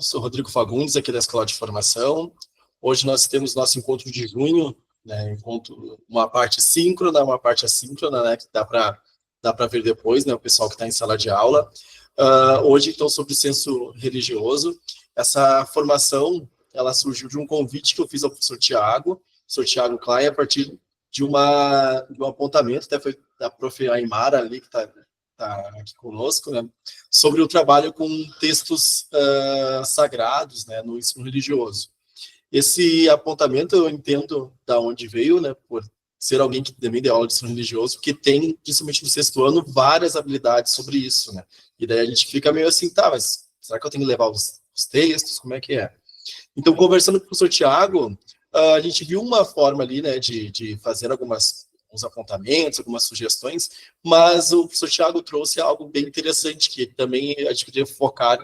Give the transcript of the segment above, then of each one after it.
Sou Rodrigo Fagundes, aqui da Escola de Formação. Hoje nós temos nosso encontro de junho, né, uma parte síncrona, uma parte assíncrona, né, que dá para ver depois, né, o pessoal que está em sala de aula. Hoje, então, sobre o senso religioso. Essa formação, ela surgiu de um convite que eu fiz ao professor Tiago Klein, a partir de um apontamento, até foi da prof. Aymara ali, que está aqui conosco, né, sobre o trabalho com textos sagrados, né, no ensino religioso. Esse apontamento eu entendo da onde veio, né, por ser alguém que também deu aula de ensino religioso, que tem, principalmente no 6º ano, várias habilidades sobre isso, né, e daí a gente fica meio assim, tá, mas será que eu tenho que levar os textos, como é que é? Então, conversando com o professor Tiago, a gente viu uma forma ali, né, de fazer uns apontamentos, algumas sugestões, mas o professor Tiago trouxe algo bem interessante, que também a gente poderia focar,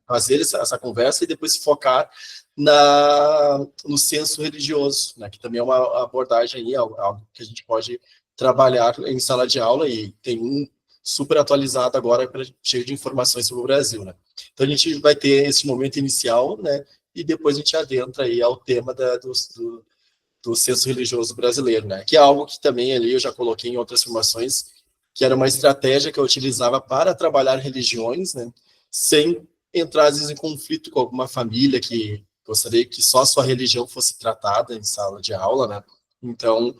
fazer essa conversa e depois focar no senso religioso, né, que também é uma abordagem aí, algo que a gente pode trabalhar em sala de aula, e tem um super atualizado agora, cheio de informações sobre o Brasil, né. Então a gente vai ter esse momento inicial, né, e depois a gente adentra aí ao tema do senso religioso brasileiro, né? Que é algo que também ali eu já coloquei em outras formações, que era uma estratégia que eu utilizava para trabalhar religiões, né? Sem entrar, às vezes, em conflito com alguma família que gostaria que só a sua religião fosse tratada em sala de aula, né? Então,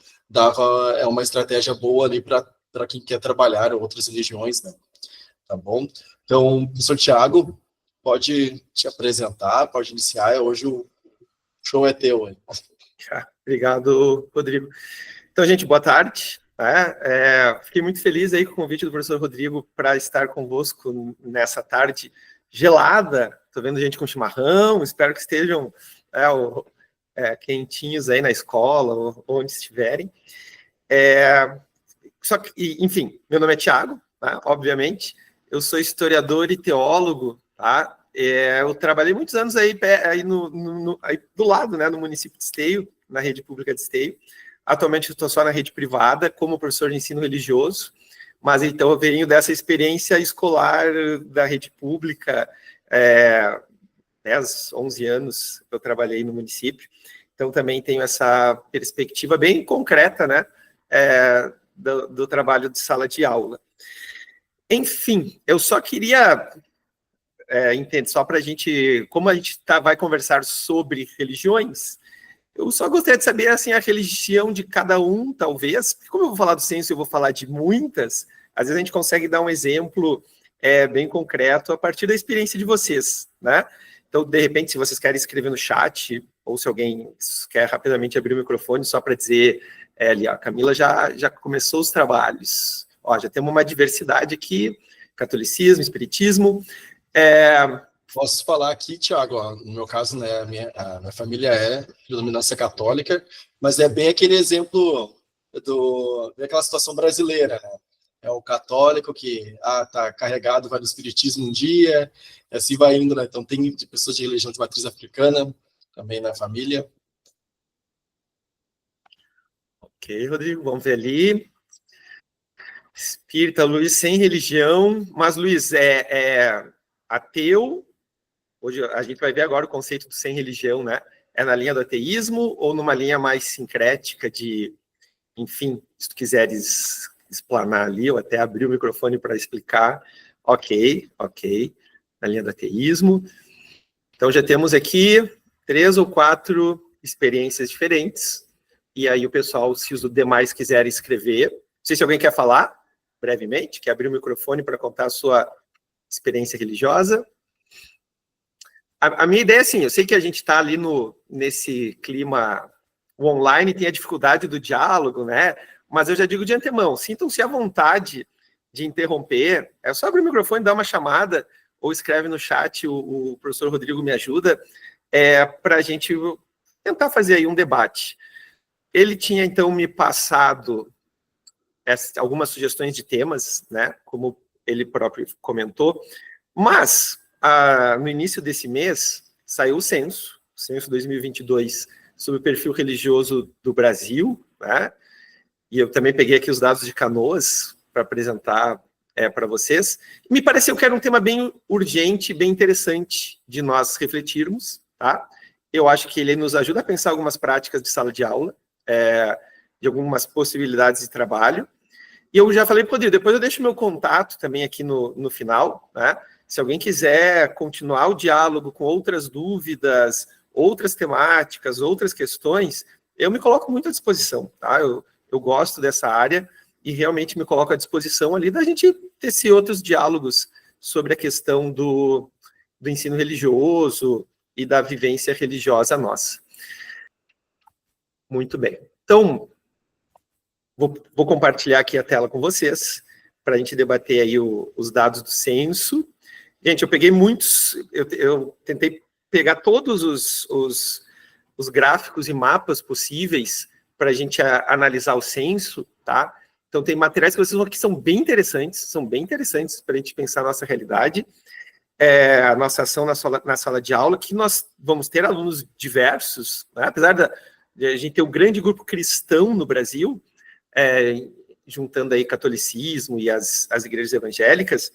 é uma estratégia boa ali para quem quer trabalhar outras religiões, né? Tá bom? Então, professor Tiago, pode te apresentar, pode iniciar. Hoje o show é teu. Hein? Obrigado, Rodrigo. Então, gente, boa tarde. Fiquei muito feliz aí com o convite do professor Rodrigo para estar convosco nessa tarde gelada. Estou vendo gente com chimarrão, espero que estejam quentinhos aí na escola, ou onde estiverem. Enfim, meu nome é Tiago, tá? Obviamente. Eu sou historiador e teólogo, tá? Eu trabalhei muitos anos aí do lado, né, no município de Esteio, na rede pública de Esteio. Atualmente eu estou só na rede privada, como professor de ensino religioso, mas então eu venho dessa experiência escolar da rede pública, 10, 11 anos eu trabalhei no município, então também tenho essa perspectiva bem concreta, né, do trabalho de sala de aula. Enfim, eu só queria entender, só para a gente, como a gente vai conversar sobre religiões, eu só gostaria de saber, assim, a religião de cada um, talvez, porque como eu vou falar do censo, eu vou falar de muitas, às vezes a gente consegue dar um exemplo bem concreto a partir da experiência de vocês, né? Então, de repente, se vocês querem escrever no chat, ou se alguém quer rapidamente abrir o microfone só para dizer, ali, a Camila já começou os trabalhos. Ó, já temos uma diversidade aqui, catolicismo, espiritismo. Posso falar aqui, Tiago, no meu caso, né, a minha família é de dominância católica, mas é bem aquele exemplo daquela situação brasileira, né? É o católico que tá carregado, vai no espiritismo um dia, e assim vai indo, né? Então tem pessoas de religião de matriz africana também na família. Ok, Rodrigo, vamos ver ali. Espírita, Luiz, sem religião, mas Luiz é ateu. Hoje a gente vai ver agora o conceito do sem religião, né? É na linha do ateísmo ou numa linha mais sincrética de, enfim, se tu quiseres explanar ali, ou até abrir o microfone para explicar. Ok, na linha do ateísmo. Então já temos aqui 3 ou 4 experiências diferentes, e aí o pessoal, se os demais quiserem escrever, não sei se alguém quer falar brevemente, quer abrir o microfone para contar a sua experiência religiosa. A minha ideia é assim, eu sei que a gente está ali nesse clima online, tem a dificuldade do diálogo, né? Mas eu já digo de antemão, sintam-se à vontade de interromper, é só abrir o microfone, dar uma chamada, ou escreve no chat, o professor Rodrigo me ajuda, para a gente tentar fazer aí um debate. Ele tinha, então, me passado algumas sugestões de temas, né? Como ele próprio comentou, mas no início desse mês, saiu o censo 2022, sobre o perfil religioso do Brasil, né? E eu também peguei aqui os dados de Canoas para apresentar para vocês. Me pareceu que era um tema bem urgente, bem interessante de nós refletirmos, tá? Eu acho que ele nos ajuda a pensar algumas práticas de sala de aula, de algumas possibilidades de trabalho. E eu já falei para o Rodrigo, depois eu deixo meu contato também aqui no final, né? Se alguém quiser continuar o diálogo com outras dúvidas, outras temáticas, outras questões, eu me coloco muito à disposição, tá? Eu gosto dessa área e realmente me coloco à disposição ali da gente tecer outros diálogos sobre a questão do ensino religioso e da vivência religiosa nossa. Muito bem. Então, vou compartilhar aqui a tela com vocês para a gente debater aí os dados do censo. Gente, eu peguei muitos, eu tentei pegar todos os gráficos e mapas possíveis para a gente analisar o censo, tá? Então, tem materiais que vocês vão ver que são bem interessantes para a gente pensar a nossa realidade, a nossa ação na sala de aula, que nós vamos ter alunos diversos, né? Apesar de a gente ter um grande grupo cristão no Brasil, juntando aí catolicismo e as igrejas evangélicas,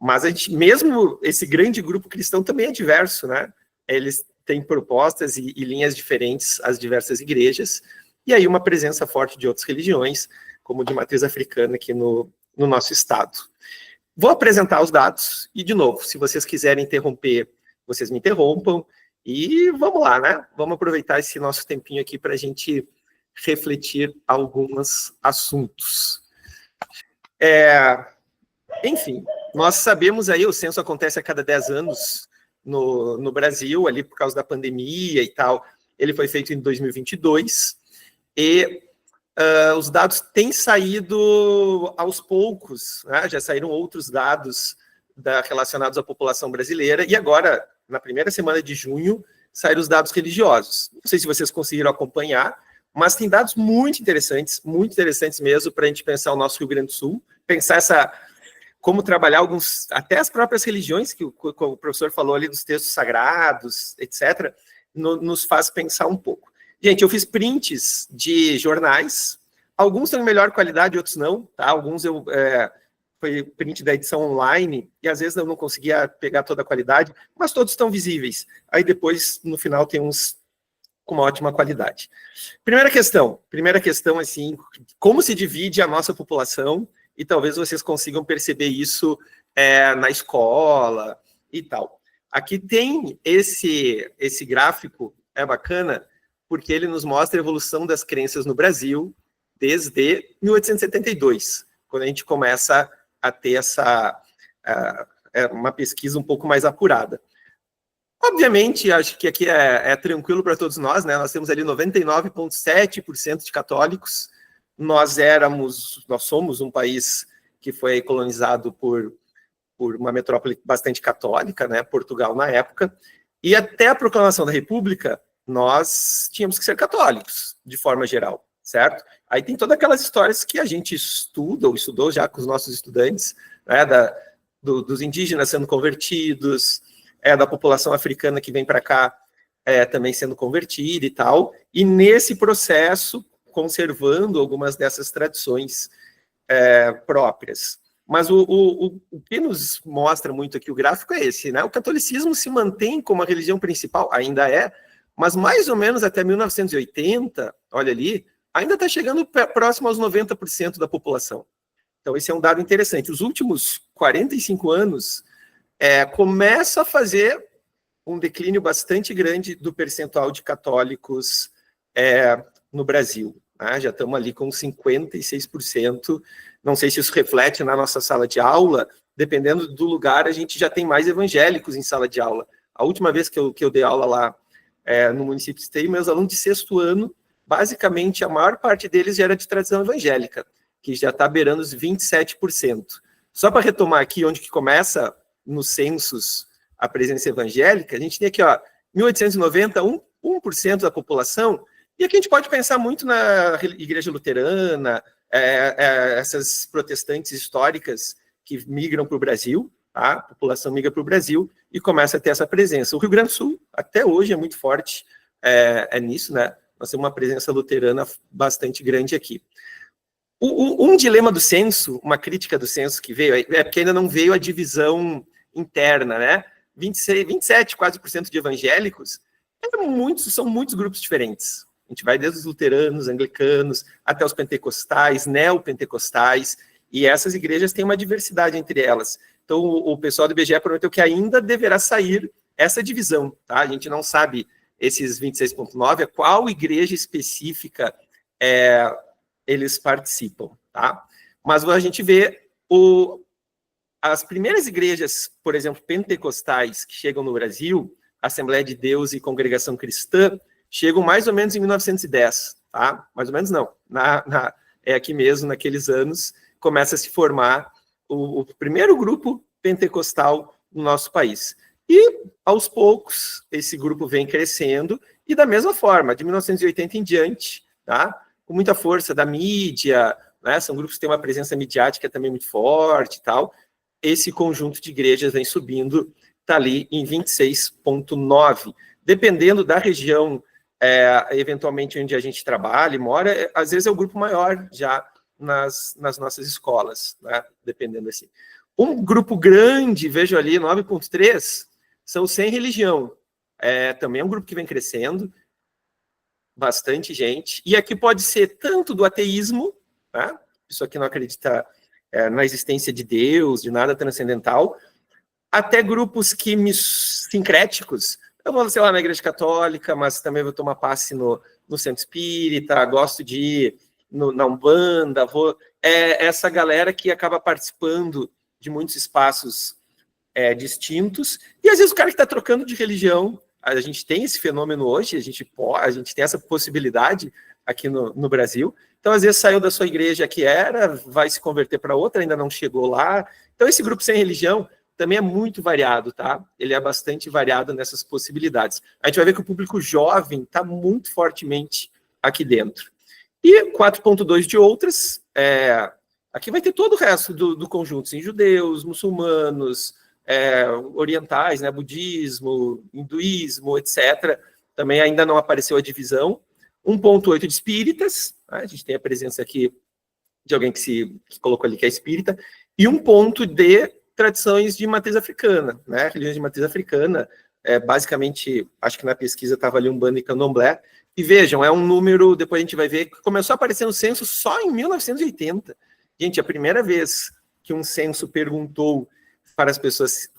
mas a gente, mesmo esse grande grupo cristão também é diverso, né? Eles têm propostas e linhas diferentes às diversas igrejas, e aí uma presença forte de outras religiões, como de matriz africana aqui no nosso estado. Vou apresentar os dados, e de novo, se vocês quiserem interromper, vocês me interrompam, e vamos lá, né? Vamos aproveitar esse nosso tempinho aqui para a gente refletir alguns assuntos. Enfim, nós sabemos aí, o censo acontece a cada 10 anos no Brasil, ali por causa da pandemia e tal. Ele foi feito em 2022, e os dados têm saído aos poucos, né? Já saíram outros dados relacionados à população brasileira, e agora, na primeira semana de junho, saíram os dados religiosos. Não sei se vocês conseguiram acompanhar, mas tem dados muito interessantes mesmo, para a gente pensar o nosso Rio Grande do Sul, pensar como trabalhar até as próprias religiões, que o professor falou ali dos textos sagrados, etc., nos faz pensar um pouco. Gente, eu fiz prints de jornais, alguns têm melhor qualidade, outros não, tá? Alguns foi print da edição online, e às vezes eu não conseguia pegar toda a qualidade, mas todos estão visíveis. Aí depois, no final, tem uns com uma ótima qualidade. Primeira questão, assim, como se divide a nossa população, e talvez vocês consigam perceber isso na escola e tal. Aqui tem esse gráfico, é bacana, porque ele nos mostra a evolução das crenças no Brasil desde 1872, quando a gente começa a ter uma pesquisa um pouco mais apurada. Obviamente, acho que aqui é tranquilo para todos nós, né? Nós temos ali 99,7% de católicos. Nós somos um país que foi colonizado por uma metrópole bastante católica, né? Portugal na época. E até a proclamação da República, nós tínhamos que ser católicos, de forma geral, certo? Aí tem todas aquelas histórias que a gente estuda, ou estudou já com os nossos estudantes, né? Dos indígenas sendo convertidos, da população africana que vem para cá também sendo convertida e tal, e nesse processo conservando algumas dessas tradições próprias. Mas o que nos mostra muito aqui o gráfico é esse, né? O catolicismo se mantém como a religião principal, ainda mas mais ou menos até 1980, olha ali, ainda está chegando próximo aos 90% da população. Então esse é um dado interessante. Os últimos 45 anos começa a fazer um declínio bastante grande do percentual de católicos no Brasil. Né? Já estamos ali com 56%. Não sei se isso reflete na nossa sala de aula. Dependendo do lugar, a gente já tem mais evangélicos em sala de aula. A última vez que eu dei aula lá no município de Esteio, meus alunos de 6º ano, basicamente a maior parte deles já era de tradição evangélica, que já está beirando os 27%. Só para retomar aqui onde que começa nos censos a presença evangélica, a gente tem aqui, 1890, 1% da população, e aqui a gente pode pensar muito na igreja luterana, essas protestantes históricas que migram para o Brasil, tá? A população migra para o Brasil e começa a ter essa presença. O Rio Grande do Sul, até hoje, é muito forte nisso, né? Nós temos uma presença luterana bastante grande aqui. Um dilema do censo, uma crítica do censo que veio, é porque ainda não veio a divisão interna, né? 27, quase por cento de evangélicos, são muitos grupos diferentes. A gente vai desde os luteranos, anglicanos, até os pentecostais, neopentecostais, e essas igrejas têm uma diversidade entre elas. Então, o pessoal do IBGE prometeu que ainda deverá sair essa divisão, tá? A gente não sabe, esses 26,9, qual igreja específica eles participam, tá? Mas a gente vê as primeiras igrejas, por exemplo, pentecostais, que chegam no Brasil, Assembleia de Deus e Congregação Cristã, chegam mais ou menos em 1910, tá? Mais ou menos não. É aqui mesmo, naqueles anos, começa a se formar o primeiro grupo pentecostal no nosso país. E, aos poucos, esse grupo vem crescendo, e da mesma forma, de 1980 em diante, tá? Com muita força da mídia, né? São grupos que têm uma presença midiática também muito forte e tal. Esse conjunto de igrejas vem subindo, está ali em 26,9. Dependendo da região, eventualmente onde a gente trabalha e mora, às vezes é o grupo maior já nas nossas escolas, né? Dependendo assim. Um grupo grande, vejo ali, 9,3, são sem religião. Também é um grupo que vem crescendo, bastante gente. E aqui pode ser tanto do ateísmo, tá? Isso aqui não acredita na existência de Deus, de nada transcendental, até grupos sincréticos. Eu vou, sei lá, na Igreja Católica, mas também vou tomar passe no Centro Espírita, gosto de ir na Umbanda, essa galera que acaba participando de muitos espaços distintos, e às vezes o cara que está trocando de religião, a gente tem esse fenômeno hoje, a gente tem essa possibilidade aqui no Brasil, então às vezes saiu da sua igreja que vai se converter para outra, ainda não chegou lá, então esse grupo sem religião também é muito variado, tá? Ele é bastante variado nessas possibilidades. A gente vai ver que o público jovem está muito fortemente aqui dentro. E 4,2 de outras, aqui vai ter todo o resto do conjunto, sim, judeus, muçulmanos, orientais, né, budismo, hinduísmo, etc. Também ainda não apareceu a divisão. 1,8 de espíritas, né? A gente tem a presença aqui de alguém que colocou ali que é espírita, e 1 ponto de tradições de matriz africana, né? Religiões de matriz africana, basicamente, acho que na pesquisa estava ali Umbanda e Candomblé, e vejam, é um número, depois a gente vai ver, que começou a aparecer no censo só em 1980. Gente, a primeira vez que um censo perguntou para as pessoas,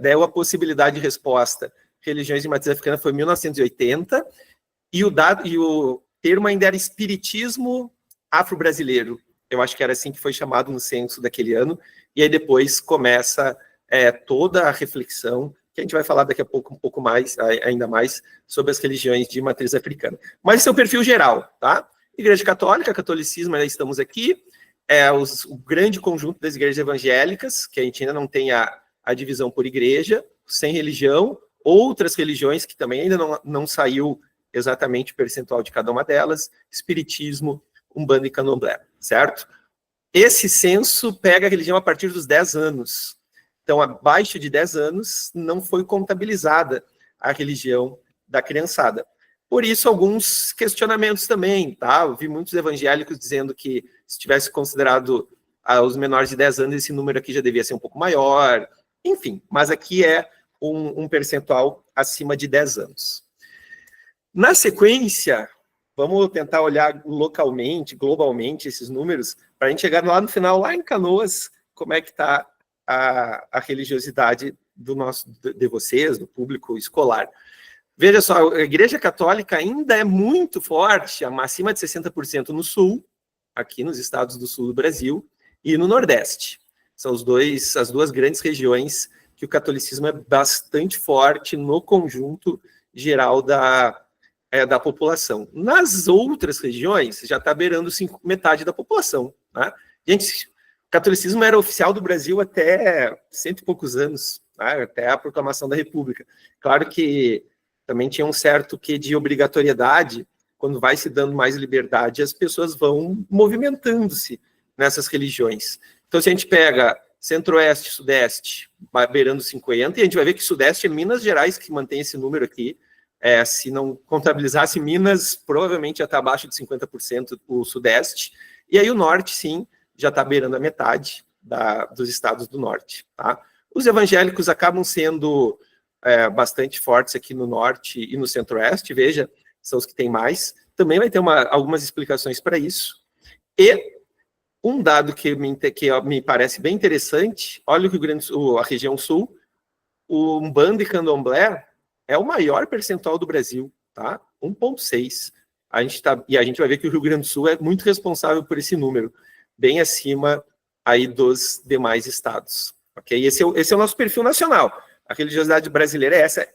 deu a possibilidade de resposta, religiões de matriz africana, foi em 1980, e o termo ainda era espiritismo afro-brasileiro. Eu acho que era assim que foi chamado no censo daquele ano, e aí depois começa toda a reflexão, que a gente vai falar daqui a pouco um pouco mais, ainda mais, sobre as religiões de matriz africana. Mas esse é o perfil geral, tá? Igreja Católica, catolicismo, ainda estamos aqui, o grande conjunto das igrejas evangélicas, que a gente ainda não tem a divisão por igreja, sem religião, outras religiões que também ainda não saiu exatamente o percentual de cada uma delas, espiritismo, Umbanda e Candomblé, certo? Esse censo pega a religião a partir dos 10 anos. Então, abaixo de 10 anos, não foi contabilizada a religião da criançada. Por isso, alguns questionamentos também, tá? Eu vi muitos evangélicos dizendo que se tivesse considerado os menores de 10 anos, esse número aqui já devia ser um pouco maior. Enfim, mas aqui é um percentual acima de 10 anos. Na sequência, vamos tentar olhar localmente, globalmente, esses números, para a gente chegar lá no final, lá em Canoas, como é que está a religiosidade de vocês, do público escolar. Veja só, a Igreja Católica ainda é muito forte, acima de 60% no Sul, aqui nos estados do Sul do Brasil, e no Nordeste. São as duas grandes regiões que o catolicismo é bastante forte no conjunto geral da população. Nas outras regiões, já está beirando metade da população. Né? Gente, o catolicismo era oficial do Brasil até 100 e poucos anos, né? Até a proclamação da República. Claro que também tinha um certo quê de obrigatoriedade, quando vai se dando mais liberdade, as pessoas vão movimentando-se nessas religiões. Então, se a gente pega Centro-Oeste, Sudeste, beirando 50%, e a gente vai ver que Sudeste é Minas Gerais que mantém esse número aqui. Se não contabilizasse Minas, provavelmente ia estar abaixo de 50% o Sudeste, E aí o norte, sim, já está beirando a metade dos estados do norte. Tá? Os evangélicos acabam sendo bastante fortes aqui no norte e no centro-oeste, veja, são os que têm mais. Também vai ter algumas explicações para isso. E um dado que me parece bem interessante, olha o Rio Grande do Sul, a região sul, o Umbanda e Candomblé é o maior percentual do Brasil, tá? 1,6. E a gente vai ver que o Rio Grande do Sul é muito responsável por esse número, bem acima aí dos demais estados. Okay? Esse é o nosso perfil nacional. A religiosidade brasileira é essa,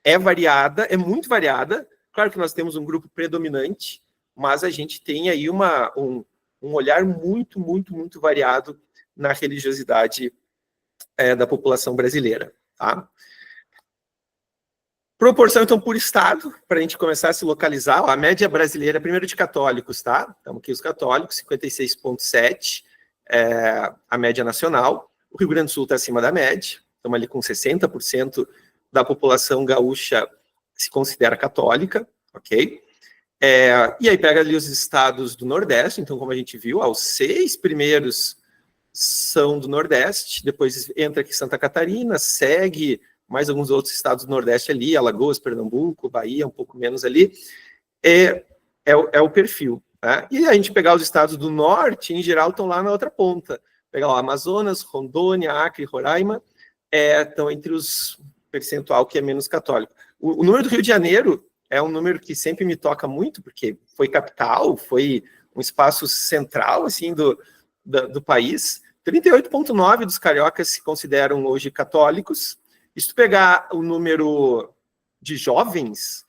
é variada, é muito variada. Claro que nós temos um grupo predominante, mas a gente tem aí um olhar muito, muito, muito variado na religiosidade da população brasileira. Tá? Proporção, então, por estado, para a gente começar a se localizar. A média brasileira, primeiro de católicos, tá? Estamos aqui os católicos, 56,7, a média nacional. O Rio Grande do Sul está acima da média, estamos ali com 60% da população gaúcha que se considera católica, ok? E aí pega ali os estados do Nordeste, então, como a gente viu, os 6 primeiros são do Nordeste, depois entra aqui Santa Catarina, segue mais alguns outros estados do Nordeste ali, Alagoas, Pernambuco, Bahia, um pouco menos ali, é o perfil. Tá? E a gente pegar os estados do Norte, em geral, estão lá na outra ponta. Pegar lá Amazonas, Rondônia, Acre, Roraima, estão entre os percentual que é menos católico. O número do Rio de Janeiro é um número que sempre me toca muito, porque foi capital, foi um espaço central assim, do país. 38,9% dos cariocas se consideram hoje católicos. E se tu pegar o número de jovens,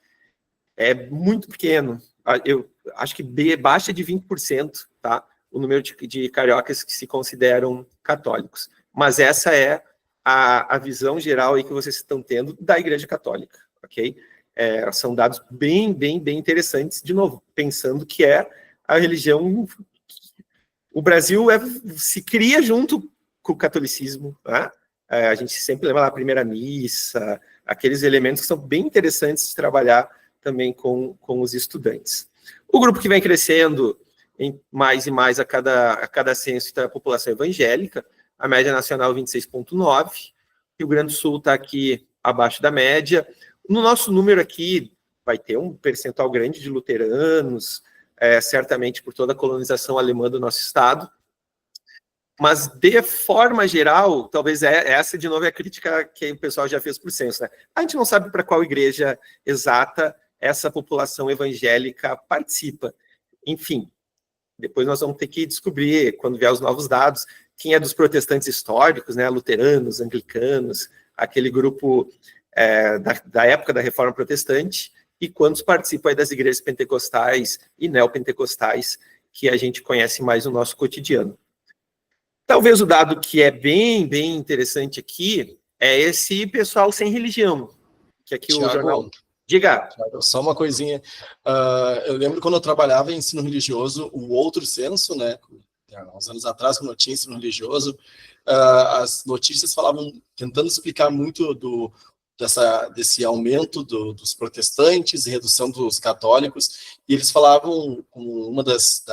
é muito pequeno. Eu acho que baixa de 20%, tá? O número de cariocas que se consideram católicos. Mas essa é a visão geral aí que vocês estão tendo da Igreja Católica, ok? São dados bem, bem, bem interessantes, de novo, pensando que é a religião... O Brasil se cria junto com o catolicismo, né? A gente sempre lembra lá a primeira missa, aqueles elementos que são bem interessantes de trabalhar também com os estudantes. O grupo que vem crescendo mais e mais a cada censo da população evangélica, a média nacional 26,9%, Rio Grande do Sul está aqui abaixo da média. No nosso número aqui vai ter um percentual grande de luteranos, certamente por toda a colonização alemã do nosso estado. Mas, de forma geral, talvez essa, de novo, é a crítica que o pessoal já fez para o censo. Né? A gente não sabe para qual igreja exata essa população evangélica participa. Enfim, depois nós vamos ter que descobrir, quando vier os novos dados, quem é dos protestantes históricos, né? Luteranos, anglicanos, aquele grupo da época da Reforma Protestante, e quantos participam aí das igrejas pentecostais e neopentecostais, que a gente conhece mais no nosso cotidiano. Talvez o dado que é bem, bem interessante aqui é esse pessoal sem religião, que aqui Thiago, o jornal... Diga. Só uma coisinha. Eu lembro quando eu trabalhava em ensino religioso, o outro censo, né, uns anos atrás, quando eu tinha ensino religioso, as notícias falavam, tentando explicar muito desse aumento dos protestantes e redução dos católicos, e eles falavam, como uma das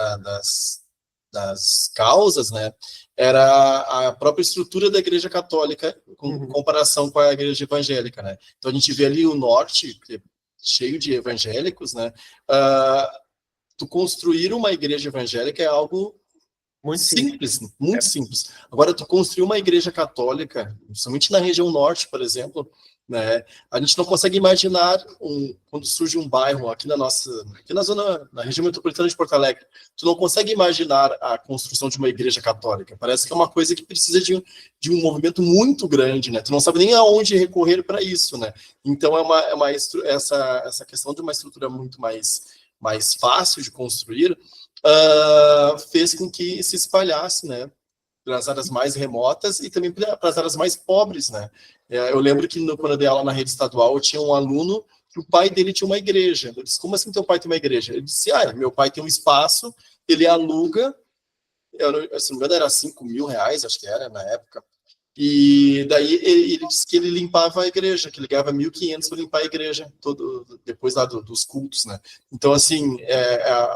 causas, né, era a própria estrutura da Igreja Católica com comparação com a Igreja Evangélica, né? Então a gente vê ali o norte cheio de evangélicos, né? Tu construir uma igreja evangélica é algo muito simples, muito simples. Agora tu construir uma igreja católica, principalmente na região norte, por exemplo, né? A gente não consegue imaginar quando surge um bairro aqui na zona, na região metropolitana de Porto Alegre, tu não consegue imaginar a construção de uma igreja católica. Parece que é uma coisa que precisa de um movimento muito grande, né? Tu não sabe nem aonde recorrer para isso, né? Então essa questão de uma estrutura muito mais fácil de construir fez com que se espalhasse, né? Para as áreas mais remotas e também para as áreas mais pobres, né? Eu lembro que quando eu dei aula na rede estadual, eu tinha um aluno que o pai dele tinha uma igreja. Eu disse, como assim teu pai tem uma igreja? Ele disse, meu pai tem um espaço, ele aluga, se não me engano era R$5.000, acho que era na época, E daí ele disse que ele limpava a igreja, que ele ganhava 1.500 para limpar a igreja, depois lá dos cultos, né? Então, assim,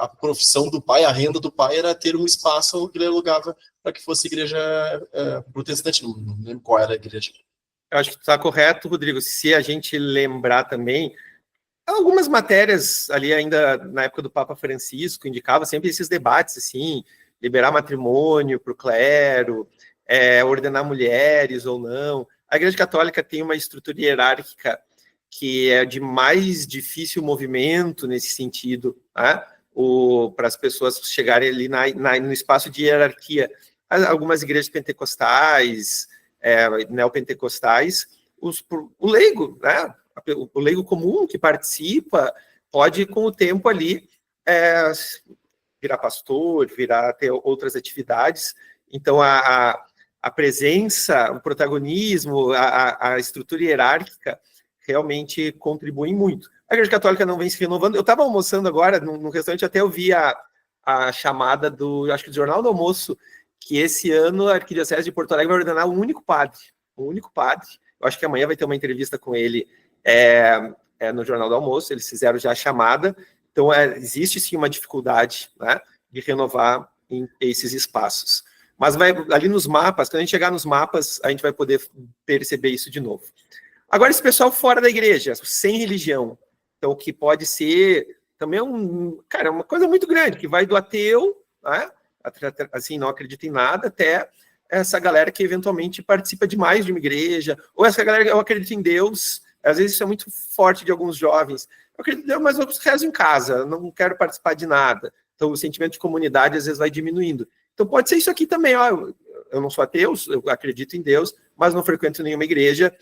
a profissão do pai, a renda do pai era ter um espaço que ele alugava para que fosse igreja protestante, não lembro qual era a igreja. Eu acho que está correto, Rodrigo, se a gente lembrar também, algumas matérias ali ainda na época do Papa Francisco indicava sempre esses debates, assim, liberar matrimônio para o clero, ordenar mulheres ou não. A Igreja Católica tem uma estrutura hierárquica que é de mais difícil movimento nesse sentido, né? Para as pessoas chegarem ali no espaço de hierarquia. Algumas igrejas pentecostais, neopentecostais, o leigo, né? O leigo comum que participa pode, com o tempo ali, virar pastor, ter outras atividades. Então, a presença, o protagonismo, a estrutura hierárquica realmente contribuem muito. A Igreja Católica não vem se renovando. Eu estava almoçando agora no restaurante, até eu vi a chamada acho que do Jornal do Almoço, que esse ano a Arquidiocese de Porto Alegre vai ordenar um único padre. Eu acho que amanhã vai ter uma entrevista com ele no Jornal do Almoço, eles fizeram já a chamada. Então, existe sim uma dificuldade, né, de renovar esses espaços. Mas ali nos mapas, quando a gente chegar nos mapas, a gente vai poder perceber isso de novo. Agora, esse pessoal fora da igreja, sem religião, então, que pode ser também uma coisa muito grande, que vai do ateu, né, assim, não acredita em nada, até essa galera que eventualmente participa demais de uma igreja, ou essa galera que eu acredito em Deus. Às vezes isso é muito forte de alguns jovens. Eu acredito em Deus, mas eu rezo em casa, não quero participar de nada. Então, o sentimento de comunidade às vezes vai diminuindo. Então, pode ser isso aqui também. Eu não sou ateu, eu acredito em Deus, mas não frequento nenhuma igreja,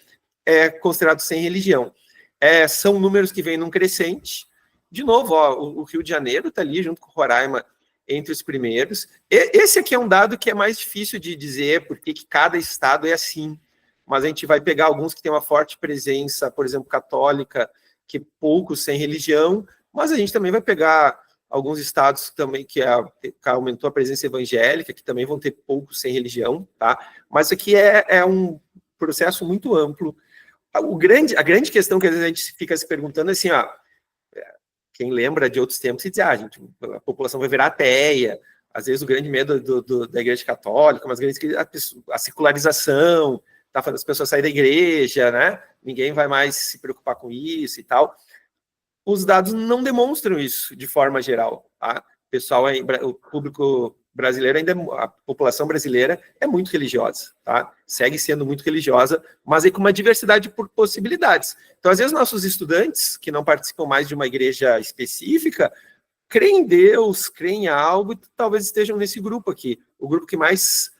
considerado sem religião. São números que vêm num crescente. De novo, o Rio de Janeiro está ali, junto com Roraima, entre os primeiros. Esse aqui é um dado que é mais difícil de dizer, porque que cada estado é assim. Mas a gente vai pegar alguns que têm uma forte presença, por exemplo, católica, que poucos sem religião, mas a gente também vai pegar alguns estados também que aumentou a presença evangélica, que também vão ter poucos sem religião, tá? Mas isso aqui é um processo muito amplo. A grande questão que às vezes a gente fica se perguntando é assim, quem lembra de outros tempos, se diz, a população vai virar ateia, às vezes o grande medo da Igreja Católica, mas a secularização, tá fazendo as pessoas saírem da igreja, né? Ninguém vai mais se preocupar com isso e tal. Os dados não demonstram isso de forma geral, tá? O público brasileiro a população brasileira é muito religiosa, tá? Segue sendo muito religiosa, mas com uma diversidade por possibilidades. Então, às vezes, nossos estudantes, que não participam mais de uma igreja específica, creem em Deus, creem em algo, e talvez estejam nesse grupo aqui. O grupo que mais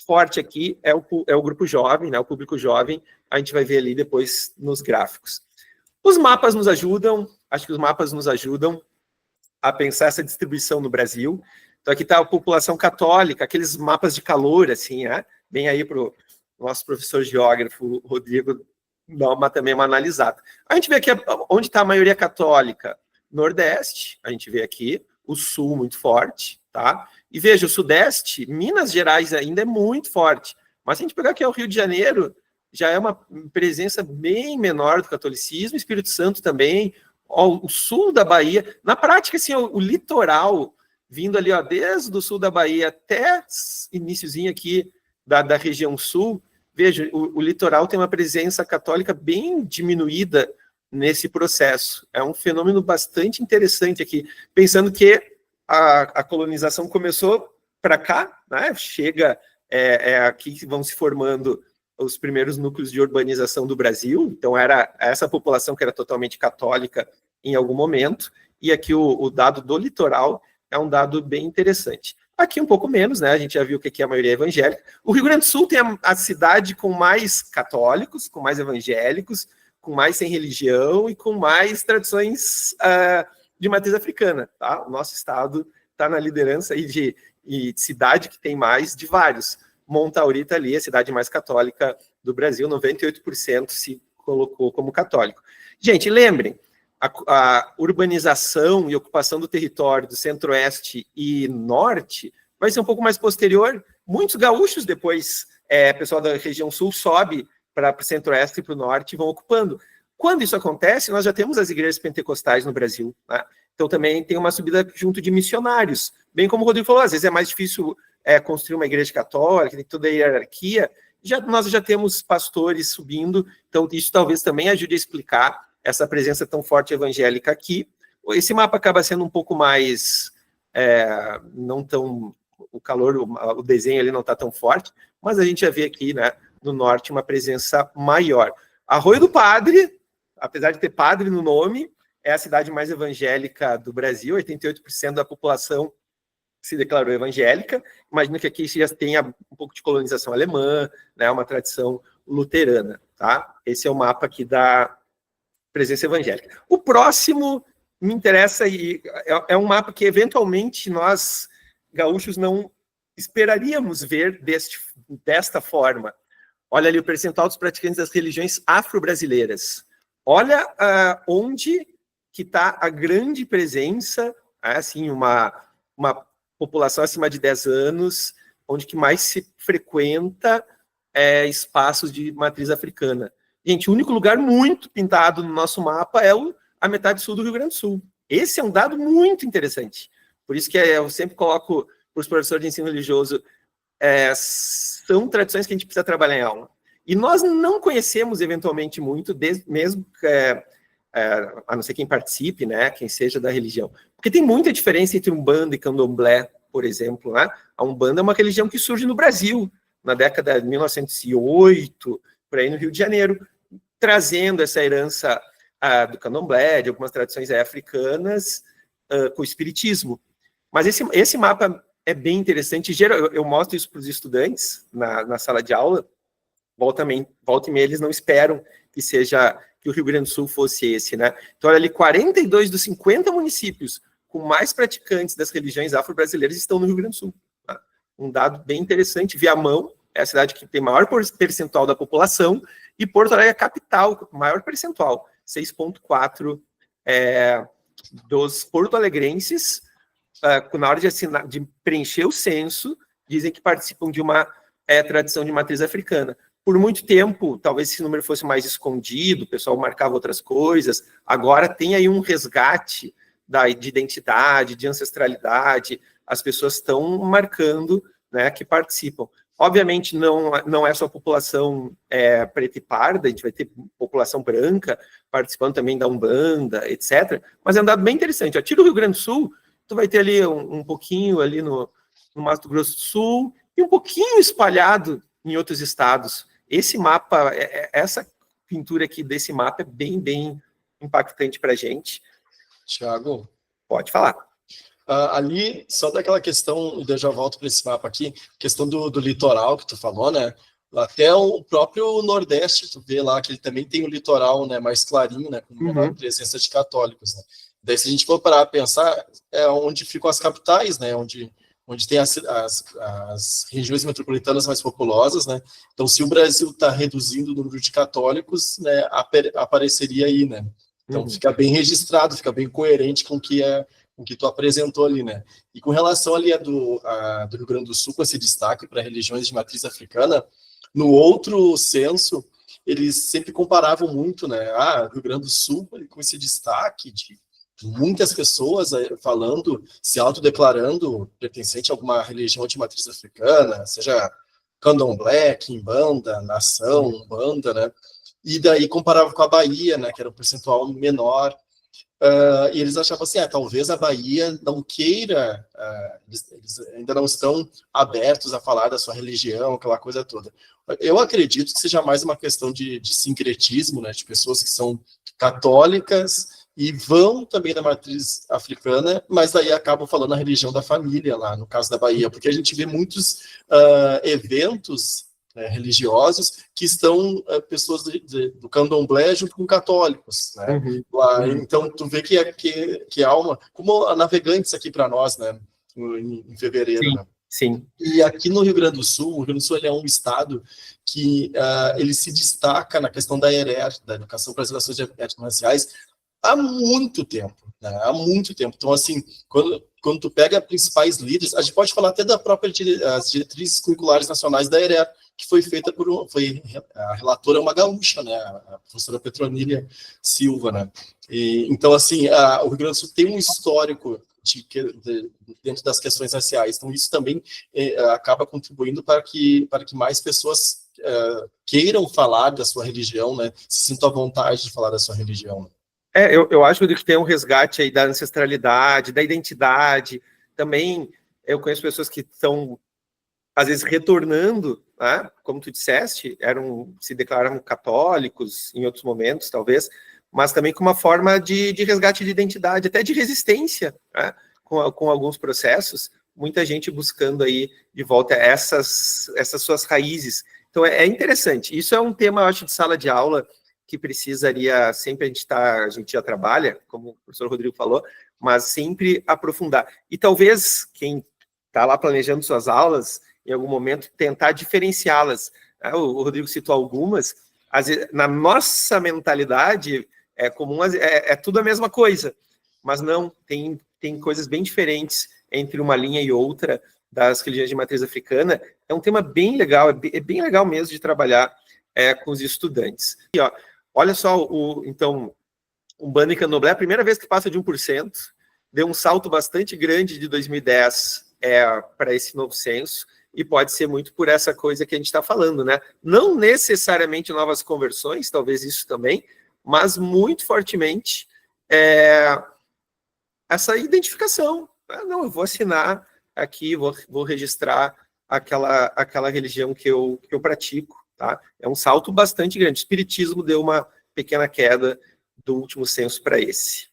forte aqui é o grupo jovem, né? O público jovem, a gente vai ver ali depois nos gráficos. Os mapas nos ajudam, acho que os mapas nos ajudam a pensar essa distribuição no Brasil. Então, aqui está a população católica, aqueles mapas de calor, assim, né? Bem aí para o nosso professor geógrafo, Rodrigo, dar também uma analisada. A gente vê aqui onde está a maioria católica. Nordeste, a gente vê aqui, o Sul muito forte, tá? E veja, o Sudeste, Minas Gerais ainda é muito forte. Mas se a gente pegar aqui o Rio de Janeiro, já é uma presença bem menor do catolicismo, Espírito Santo também, o sul da Bahia. Na prática, assim, o litoral, vindo ali, desde o sul da Bahia até iniciozinho aqui da região sul, veja, o litoral tem uma presença católica bem diminuída nesse processo. É um fenômeno bastante interessante aqui, pensando que a colonização começou para cá, né? Chega aqui que vão se formando os primeiros núcleos de urbanização do Brasil, então era essa população que era totalmente católica em algum momento, e aqui o dado do litoral é um dado bem interessante. Aqui um pouco menos, né? A gente já viu que aqui a maioria é evangélica. O Rio Grande do Sul tem a cidade com mais católicos, com mais evangélicos, com mais sem religião e com mais tradições de matriz africana, tá? O nosso estado está na liderança aí de cidade que tem mais de vários. Montauri está ali, a cidade mais católica do Brasil, 98% se colocou como católico. Gente, lembrem, a urbanização e ocupação do território do centro-oeste e norte vai ser um pouco mais posterior. Muitos gaúchos depois, pessoal da região sul, sobe para o centro-oeste e para o norte e vão ocupando. Quando isso acontece, nós já temos as igrejas pentecostais no Brasil, né? Então também tem uma subida junto de missionários. Bem como o Rodrigo falou, às vezes é mais difícil construir uma igreja católica, tem toda a hierarquia. Nós já temos pastores subindo, então isso talvez também ajude a explicar essa presença tão forte evangélica aqui. Esse mapa acaba sendo um pouco mais, não tão, o calor, o desenho ali não está tão forte, mas a gente já vê aqui, né, no norte uma presença maior. Arroio do Padre, apesar de ter padre no nome, é a cidade mais evangélica do Brasil, 88% da população se declarou evangélica. Imagino que aqui já tenha um pouco de colonização alemã, né, uma tradição luterana, tá? Esse é o mapa aqui da presença evangélica. O próximo me interessa e é um mapa que eventualmente nós, gaúchos, não esperaríamos ver desta forma. Olha ali o percentual dos praticantes das religiões afro-brasileiras. Olha onde que está a grande presença, assim, uma população acima de 10 anos, onde que mais se frequenta espaços de matriz africana. Gente, o único lugar muito pintado no nosso mapa é a metade sul do Rio Grande do Sul. Esse é um dado muito interessante. Por isso que eu sempre coloco para os professores de ensino religioso, são tradições que a gente precisa trabalhar em aula. E nós não conhecemos, eventualmente, muito, mesmo a não ser quem participe, né, quem seja da religião. Porque tem muita diferença entre Umbanda e Candomblé, por exemplo. Né? A Umbanda é uma religião que surge no Brasil, na década de 1908, por aí no Rio de Janeiro, trazendo essa herança do Candomblé, de algumas tradições africanas, com o espiritismo. Mas esse mapa é bem interessante. Eu mostro isso para os estudantes na sala de aula. Volta e meia, eles não esperam que o Rio Grande do Sul fosse esse, né? Então, olha ali, 42 dos 50 municípios com mais praticantes das religiões afro-brasileiras estão no Rio Grande do Sul. Tá? Um dado bem interessante. Viamão é a cidade que tem maior percentual da população e Porto Alegre é a capital, maior percentual, 6,4% dos porto-alegrenses, na hora de preencher o censo, dizem que participam de uma tradição de matriz africana. Por muito tempo, talvez esse número fosse mais escondido, o pessoal marcava outras coisas. Agora tem aí um resgate de identidade, de ancestralidade. As pessoas estão marcando, né, que participam. Obviamente, não é só a população preta e parda, a gente vai ter população branca participando também da Umbanda, etc. Mas é um dado bem interessante. Tira o Rio Grande do Sul, tu vai ter ali um pouquinho ali no Mato Grosso do Sul e um pouquinho espalhado em outros estados. Esse mapa, essa pintura aqui desse mapa é bem, bem impactante para a gente. Tiago? Pode falar. Ali, só daquela questão, e eu já volto para esse mapa aqui, questão do litoral que tu falou, né? Até o próprio Nordeste, tu vê lá que ele também tem um litoral, né, mais clarinho, né, com menor presença de católicos, né? Daí, se a gente for parar a pensar, é onde ficam as capitais, né, onde tem as regiões metropolitanas mais populosas, né? Então, se o Brasil está reduzindo o número de católicos, né, apareceria aí, né? Então, fica bem registrado, fica bem coerente com o que tu apresentou ali, né? E com relação ali do Rio Grande do Sul, com esse destaque para religiões de matriz africana, no outro censo, eles sempre comparavam muito, né? Rio Grande do Sul, com esse destaque de muitas pessoas falando, se autodeclarando pertencente a alguma religião de matriz africana, seja Candomblé, Quimbanda, Nação, Umbanda, né? E daí comparava com a Bahia, né? Que era um percentual menor. E eles achavam assim, talvez a Bahia não queira, eles ainda não estão abertos a falar da sua religião, aquela coisa toda. Eu acredito que seja mais uma questão de sincretismo, né? De pessoas que são católicas e vão também da matriz africana, mas daí acabam falando a religião da família lá, no caso da Bahia, porque a gente vê muitos eventos religiosos que estão pessoas do candomblé junto com católicos, né? Então, tu vê que há uma... Como a Navegantes aqui para nós, né? Em fevereiro, sim, né? Sim. E aqui no Rio Grande do Sul, o Rio Grande do Sul ele é um estado que ele se destaca na questão da ERE, da Educação para as Relações Étnico-Raciais, há muito tempo, né? Há muito tempo. Então, assim, quando tu pega principais líderes, a gente pode falar até da própria as diretrizes curriculares nacionais da ERE, que foi feita a relatora é uma gaúcha, né? A professora Petronília Silva, né? Então, assim, o Rio Grande do Sul tem um histórico dentro das questões raciais. Então, isso também acaba contribuindo para que mais pessoas queiram falar da sua religião, né? Se sintam à vontade de falar da sua religião. Eu acho que tem um resgate aí da ancestralidade, da identidade. Também eu conheço pessoas que estão, às vezes, retornando, né? Como tu disseste, se declararam católicos em outros momentos, talvez, mas também com uma forma de resgate de identidade, até de resistência, né? Com alguns processos, muita gente buscando aí de volta essas suas raízes. Então, é interessante. Isso é um tema, eu acho, de sala de aula, que precisaria sempre a gente já trabalha, como o professor Rodrigo falou, mas sempre aprofundar. E talvez quem está lá planejando suas aulas, em algum momento, tentar diferenciá-las. O Rodrigo citou algumas, às vezes, na nossa mentalidade é comum, é tudo a mesma coisa, mas não, tem coisas bem diferentes entre uma linha e outra das religiões de matriz africana. É um tema bem legal, é bem legal mesmo de trabalhar com os estudantes. E, olha só, então, Umbanda e Candomblé, a primeira vez que passa de 1%, deu um salto bastante grande de 2010 para esse novo censo, e pode ser muito por essa coisa que a gente está falando, né? Não necessariamente novas conversões, talvez isso também, mas muito fortemente essa identificação. Não, eu vou assinar aqui, vou registrar aquela religião que eu pratico. Tá? É um salto bastante grande. O espiritismo deu uma pequena queda do último censo para esse.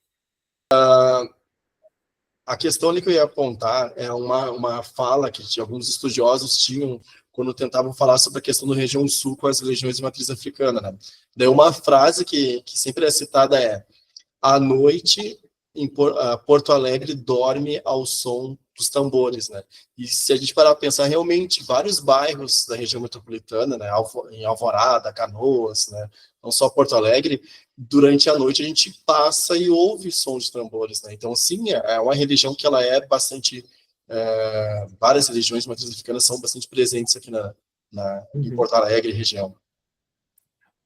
A questão ali que eu ia apontar é uma fala que alguns estudiosos tinham quando tentavam falar sobre a questão da região sul com as religiões de matriz africana. Né? Daí uma frase que sempre é citada é: à noite, em Porto Alegre, dorme ao som dos tambores, né? E se a gente parar para pensar, realmente, vários bairros da região metropolitana, né, em Alvorada, Canoas, né, não só Porto Alegre, durante a noite a gente passa e ouve som de tambores, né? Então, sim, é uma religião que ela é bastante... várias religiões matriz-africanas são bastante presentes aqui em Porto Alegre, região.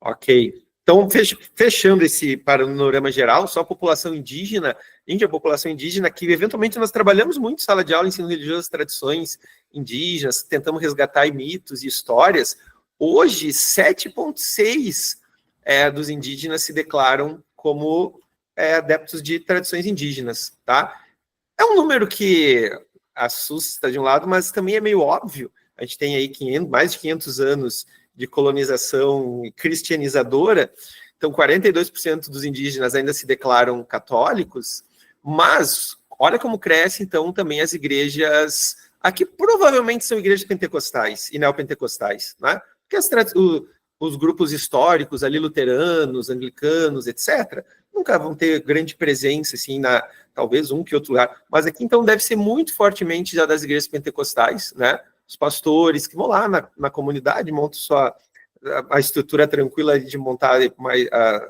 Ok. Então, fechando esse panorama geral, só a população indígena, a população indígena, que eventualmente nós trabalhamos muito em sala de aula, ensino religioso, tradições indígenas, tentamos resgatar mitos e histórias. Hoje, 7,6% dos indígenas se declaram como adeptos de tradições indígenas, tá? É um número que assusta de um lado, mas também é meio óbvio. A gente tem aí mais de 500 anos de colonização cristianizadora, então 42% dos indígenas ainda se declaram católicos, mas olha como cresce, então, também as igrejas, aqui provavelmente são igrejas pentecostais e neopentecostais, né? Porque os grupos históricos ali, luteranos, anglicanos, etc., nunca vão ter grande presença, assim, talvez um que outro lugar, mas aqui, então, deve ser muito fortemente já das igrejas pentecostais, né? Os pastores que vão lá na comunidade, montam a estrutura tranquila de montar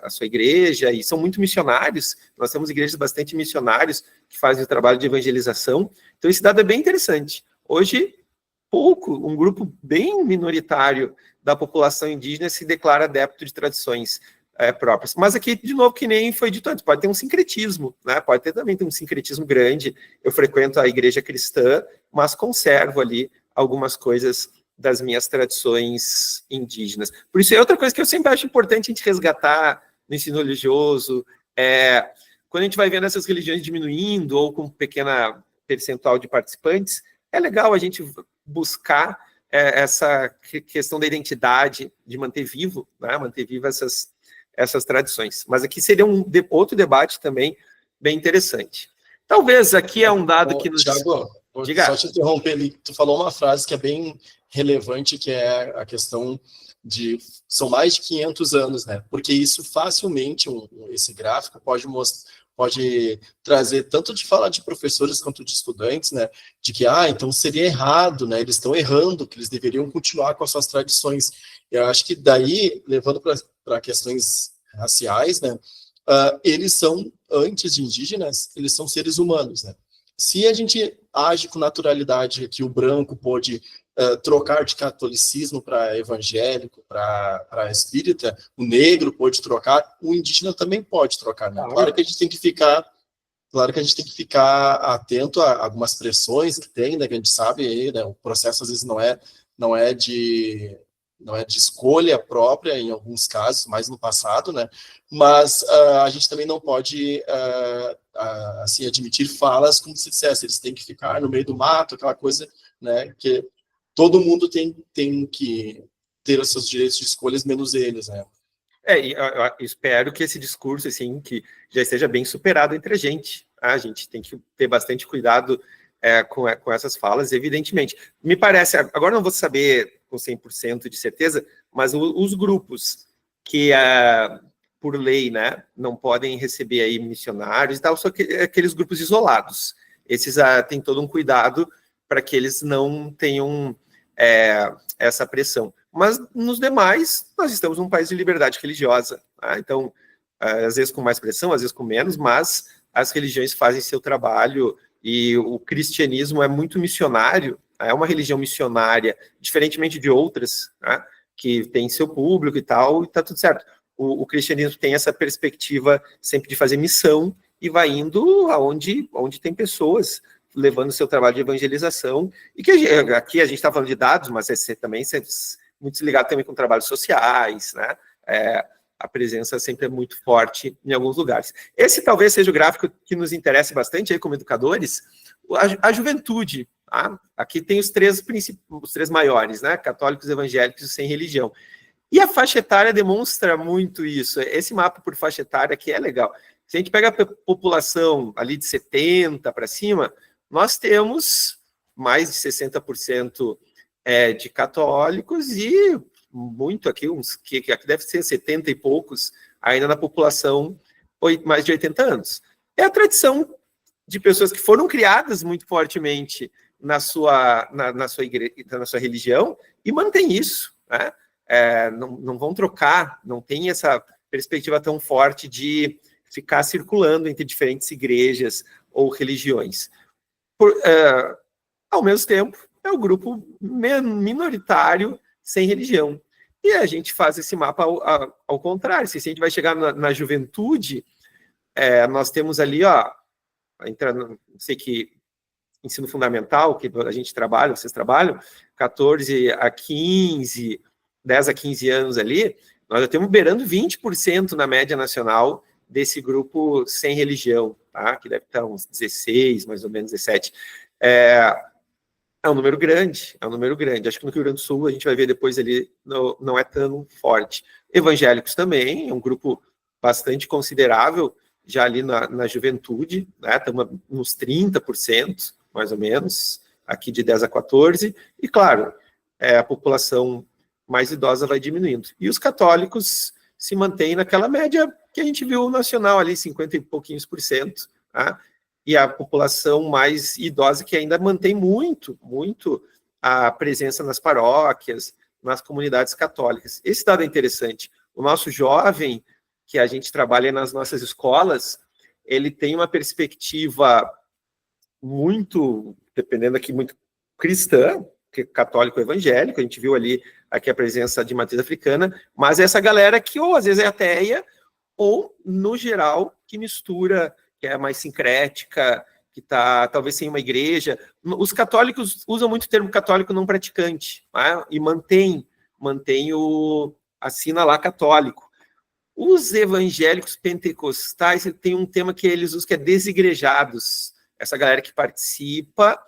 a sua igreja, e são muito missionários. Nós temos igrejas bastante missionários que fazem o trabalho de evangelização. Então, esse dado é bem interessante. Hoje, um grupo bem minoritário da população indígena se declara adepto de tradições próprias. Mas aqui, de novo, que nem foi dito antes, pode ter um sincretismo, né? Pode também ter um sincretismo grande. Eu frequento a igreja cristã, mas conservo ali algumas coisas das minhas tradições indígenas. Por isso é outra coisa que eu sempre acho importante a gente resgatar no ensino religioso, quando a gente vai vendo essas religiões diminuindo ou com pequena percentual de participantes, é legal a gente buscar essa questão da identidade, de manter vivo, né, manter vivas essas tradições. Mas aqui seria outro debate também bem interessante. Talvez aqui é um dado que nos... Thiago, só te interromper ali, tu falou uma frase que é bem relevante, que é a questão de... São mais de 500 anos, né? Porque isso facilmente, esse gráfico pode trazer tanto de fala de professores quanto de estudantes, né? De que, então seria errado, né? Eles estão errando, que eles deveriam continuar com as suas tradições. Eu acho que daí, levando para questões raciais, né? eles são, antes de indígenas, eles são seres humanos, né? Se a gente age com naturalidade que o branco pode trocar de catolicismo para evangélico, para espírita, o negro pode trocar, o indígena também pode trocar, né? Claro que a gente tem que ficar atento a algumas pressões que tem, né, que a gente sabe aí, né, o processo às vezes não é de escolha própria em alguns casos, mais no passado, né? Mas a gente também não pode assim, admitir falas como se dissesse, eles têm que ficar no meio do mato, aquela coisa, né? Que todo mundo tem que ter os seus direitos de escolhas, menos eles, né? E eu espero que esse discurso, assim, que já esteja bem superado entre a gente. A gente tem que ter bastante cuidado com essas falas, evidentemente. Me parece, agora não vou saber com 100% de certeza, mas os grupos que, por lei, né, não podem receber aí missionários e tal, só que aqueles grupos isolados. Esses têm todo um cuidado para que eles não tenham essa pressão. Mas nos demais, nós estamos num país de liberdade religiosa. Tá? Então, às vezes com mais pressão, às vezes com menos, mas as religiões fazem seu trabalho e o cristianismo é muito missionário, é uma religião missionária, diferentemente de outras, né, que tem seu público e tal, e está tudo certo. O cristianismo tem essa perspectiva sempre de fazer missão e vai indo onde tem pessoas levando seu trabalho de evangelização, e que aqui a gente está falando de dados, mas também muito ligado também com trabalhos sociais, né? A presença sempre é muito forte em alguns lugares. Esse talvez seja o gráfico que nos interessa bastante aí como educadores, a juventude. Tá? Aqui tem os três maiores, né? Católicos, evangélicos e sem religião. E a faixa etária demonstra muito isso. Esse mapa por faixa etária aqui é legal. Se a gente pega a população ali de 70 para cima, nós temos mais de 60% de católicos e muito aqui, que aqui deve ser 70 e poucos, ainda na população mais de 80 anos. É a tradição de pessoas que foram criadas muito fortemente na sua igreja, na sua religião, e mantém isso, né? Não vão trocar, não tem essa perspectiva tão forte de ficar circulando entre diferentes igrejas ou religiões. Ao mesmo tempo, é o grupo minoritário sem religião. E a gente faz esse mapa ao contrário. Se a gente vai chegar na juventude, nós temos ali, não sei que ensino fundamental, que a gente trabalha, vocês trabalham, 14 a 15, 10 a 15 anos ali, nós já temos beirando 20% na média nacional desse grupo sem religião, tá? Que deve estar uns 16, mais ou menos 17. É um número grande, Acho que no Rio Grande do Sul, a gente vai ver depois ali, não é tão forte. Evangélicos também, é um grupo bastante considerável, já ali na juventude, né? Estamos nos 30%, mais ou menos, aqui de 10 a 14, e claro, a população mais idosa vai diminuindo. E os católicos se mantêm naquela média que a gente viu nacional ali, 50 e pouquinhos por cento, tá? E a população mais idosa que ainda mantém muito a presença nas paróquias, nas comunidades católicas. Esse dado é interessante. O nosso jovem, que a gente trabalha nas nossas escolas, ele tem uma perspectiva muito, dependendo aqui, muito cristã, católico evangélico, a gente viu ali aqui a presença de matriz africana, mas essa galera que ou às vezes é ateia, ou, no geral, que mistura, que é mais sincrética, que está talvez sem uma igreja. Os católicos usam muito o termo católico não praticante, né? E mantém assina lá católico. Os evangélicos pentecostais tem um tema que eles usam que é desigrejados. Essa galera que participa,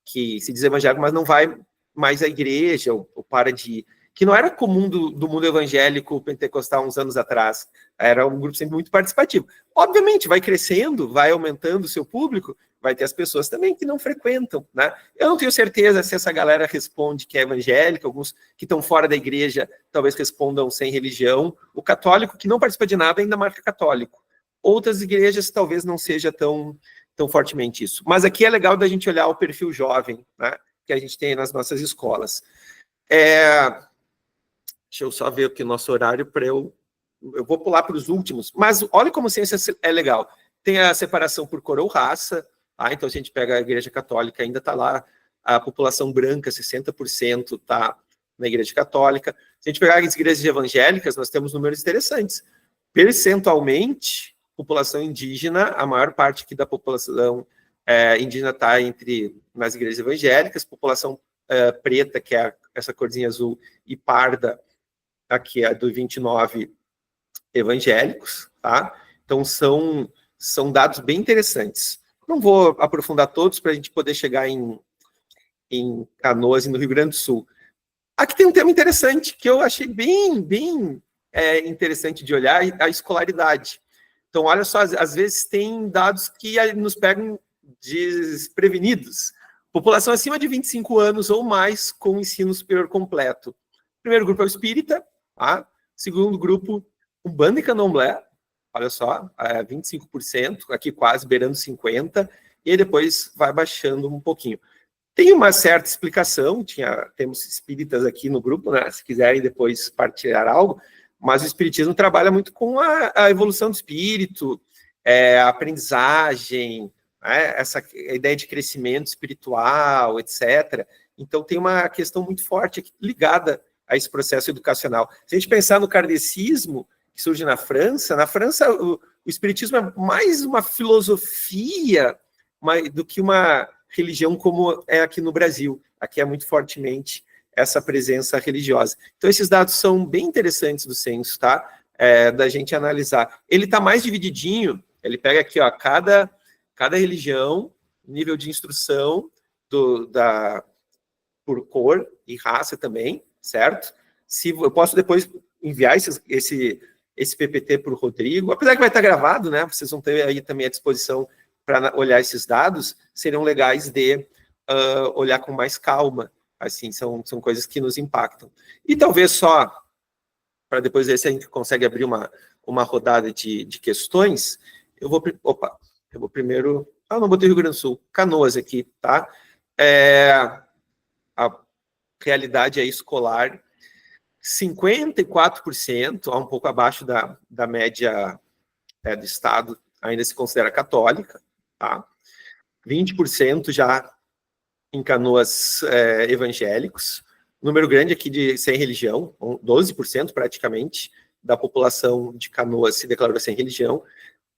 que se diz evangélico, mas não vai mais à igreja, ou para de ir, que não era comum do mundo evangélico pentecostal uns anos atrás. Era um grupo sempre muito participativo. Obviamente, vai crescendo, vai aumentando o seu público, vai ter as pessoas também que não frequentam, né? Eu não tenho certeza se essa galera responde que é evangélica, alguns que estão fora da igreja talvez respondam sem religião. O católico que não participa de nada ainda marca católico. Outras igrejas talvez não seja tão fortemente isso. Mas aqui é legal da gente olhar o perfil jovem, né, que a gente tem nas nossas escolas. Deixa eu só ver aqui o nosso horário para eu eu vou pular para os últimos, mas olha como ciência é legal. Tem a separação por cor ou raça, tá? Então, se a gente pega a Igreja Católica, ainda está lá a população branca, 60% está na Igreja Católica. Se a gente pegar as igrejas evangélicas, nós temos números interessantes. Percentualmente, população indígena, a maior parte aqui da população indígena está nas igrejas evangélicas, população preta, que é essa corzinha azul, e parda, aqui é do 29 evangélicos, tá? Então, são dados bem interessantes. Não vou aprofundar todos para a gente poder chegar em Canoas e no Rio Grande do Sul. Aqui tem um tema interessante, que eu achei bem interessante de olhar, a escolaridade. Então, olha só, às vezes tem dados que nos pegam desprevenidos. População acima de 25 anos ou mais com ensino superior completo. Primeiro grupo é o espírita, tá? Segundo grupo, Umbanda e Candomblé, olha só, 25%, aqui quase beirando 50%, e aí depois vai baixando um pouquinho. Tem uma certa explicação, temos espíritas aqui no grupo, né, se quiserem depois partilhar algo, mas o espiritismo trabalha muito com a evolução do espírito, a aprendizagem, né, essa ideia de crescimento espiritual, etc. Então tem uma questão muito forte aqui ligada a esse processo educacional. Se a gente pensar no kardecismo, que surge na França o espiritismo é mais uma filosofia do que uma religião como é aqui no Brasil. Aqui é muito fortemente essa presença religiosa. Então, esses dados são bem interessantes do censo, tá? Da gente analisar. Ele está mais divididinho, ele pega aqui, ó, cada religião, nível de instrução por cor e raça também, certo? Eu posso depois enviar esse PPT para o Rodrigo, apesar que vai estar gravado, né? Vocês vão ter aí também à disposição para olhar esses dados, seriam legais de olhar com mais calma. Assim, são coisas que nos impactam. E talvez só, para depois ver se a gente consegue abrir uma rodada de questões, eu vou primeiro... não botei Rio Grande do Sul, Canoas aqui, tá? A realidade escolar, 54%, um pouco abaixo da média do Estado, ainda se considera católica, tá? 20% já em Canoas evangélicos, número grande aqui de sem religião, 12% praticamente da população de Canoas se declarou sem religião.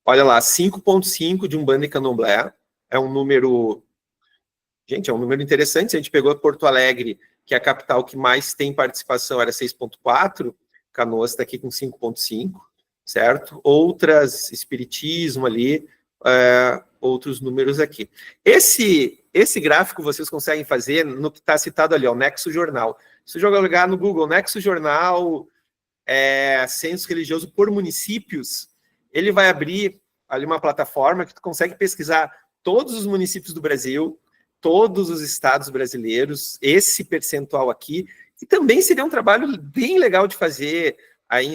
Olha lá, 5,5% de Umbanda e Candomblé, é um número... Gente, é um número interessante. Se a gente pegou Porto Alegre, que é a capital que mais tem participação, era 6,4%, Canoas está aqui com 5,5%, certo? Outras, espiritismo ali, outros números aqui. Esse gráfico vocês conseguem fazer no que está citado ali, o Nexo Jornal. Se você jogar no Google, Nexo Jornal, censo religioso por municípios, ele vai abrir ali uma plataforma que tu consegue pesquisar todos os municípios do Brasil, todos os estados brasileiros, esse percentual aqui, e também seria um trabalho bem legal de fazer aí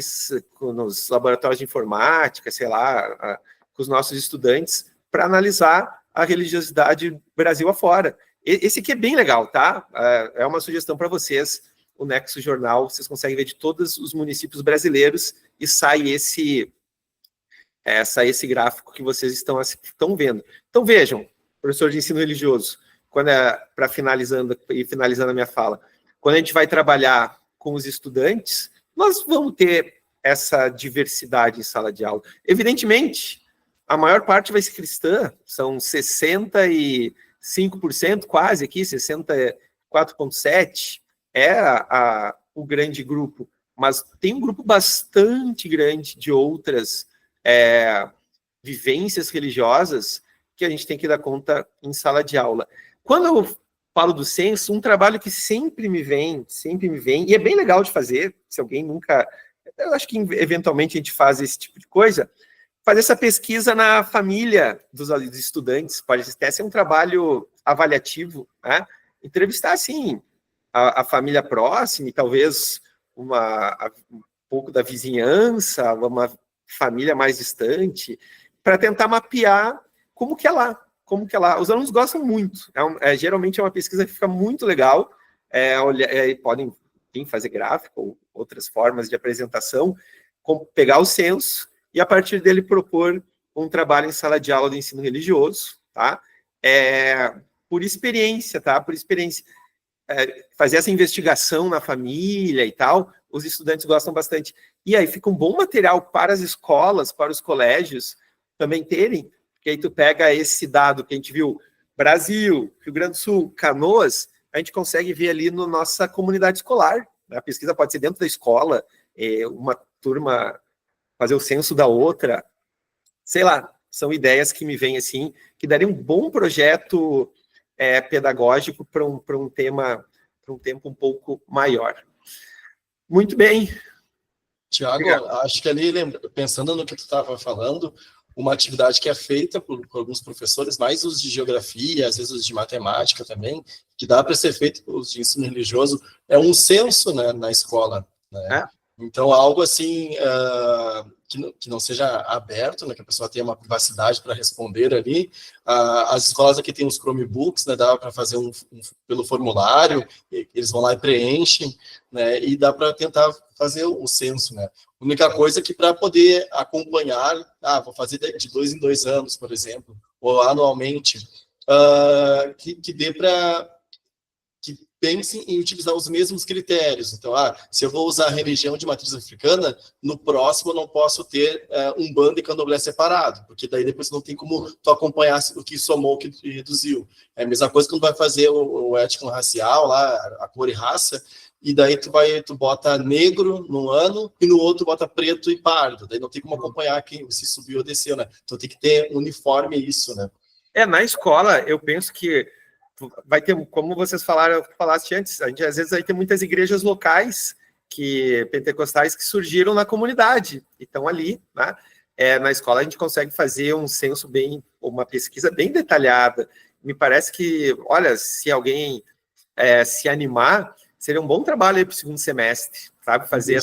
nos laboratórios de informática, sei lá, com os nossos estudantes, para analisar a religiosidade Brasil afora. Esse aqui é bem legal, tá? É uma sugestão para vocês, o Nexo Jornal, vocês conseguem ver de todos os municípios brasileiros e sai esse gráfico que vocês estão vendo. Então vejam, professor de ensino religioso, para finalizando a minha fala, quando a gente vai trabalhar com os estudantes, nós vamos ter essa diversidade em sala de aula. Evidentemente, a maior parte vai ser cristã, são 65% quase aqui, 64,7% o grande grupo, mas tem um grupo bastante grande de outras vivências religiosas que a gente tem que dar conta em sala de aula. Quando eu falo do censo, um trabalho que sempre me vem, e é bem legal de fazer, se alguém nunca... Eu acho que eventualmente a gente faz esse tipo de coisa, fazer essa pesquisa na família dos estudantes, pode até ser um trabalho avaliativo, né? Entrevistar, assim, a família próxima e talvez um pouco da vizinhança, uma família mais distante, para tentar mapear como que é lá. Os alunos gostam muito. Geralmente é uma pesquisa que fica muito legal. Podem fazer gráfico ou outras formas de apresentação. pegar o censo e, a partir dele, propor um trabalho em sala de aula do ensino religioso, tá? Por experiência, tá? Por experiência. Fazer essa investigação na família e tal, os estudantes gostam bastante. E aí fica um bom material para as escolas, para os colégios também terem, porque aí tu pega esse dado que a gente viu, Brasil, Rio Grande do Sul, Canoas, a gente consegue ver ali na nossa comunidade escolar. Né? A pesquisa pode ser dentro da escola, uma turma fazer o censo da outra, sei lá, são ideias que me vêm assim, que daria um bom projeto pedagógico para um tema, para um tempo um pouco maior. Muito bem. Tiago, acho que ali, pensando no que tu estava falando, uma atividade que é feita por alguns professores, mais os de geografia, às vezes os de matemática também, que dá para ser feito pelos de ensino religioso, é um censo, né, na escola. Né? Então, algo assim, que não seja aberto, né, que a pessoa tenha uma privacidade para responder ali. As escolas aqui têm os Chromebooks, né, dá para fazer pelo formulário, eles vão lá e preenchem, né, e dá para tentar fazer o censo. Né. A única coisa é que para poder acompanhar, vou fazer de 2 em 2 anos, por exemplo, ou anualmente, que dê para... pense em utilizar os mesmos critérios. Então, se eu vou usar a religião de matriz africana, no próximo eu não posso ter Umbanda e Candomblé separado, porque daí depois não tem como tu acompanhar o que somou, o que reduziu. É a mesma coisa quando vai fazer o étnico-racial, lá, a cor e raça, e daí tu bota negro num ano, e no outro bota preto e pardo. Daí não tem como acompanhar se subiu ou desceu, né? Então tem que ter uniforme isso, né? Na escola, eu penso que vai ter, como vocês falaste antes, a gente às vezes vai ter muitas igrejas locais pentecostais que surgiram na comunidade e estão ali, né? Na escola a gente consegue fazer um censo uma pesquisa bem detalhada. Me parece que, olha, se alguém se animar, seria um bom trabalho aí para o segundo semestre, sabe? Fazer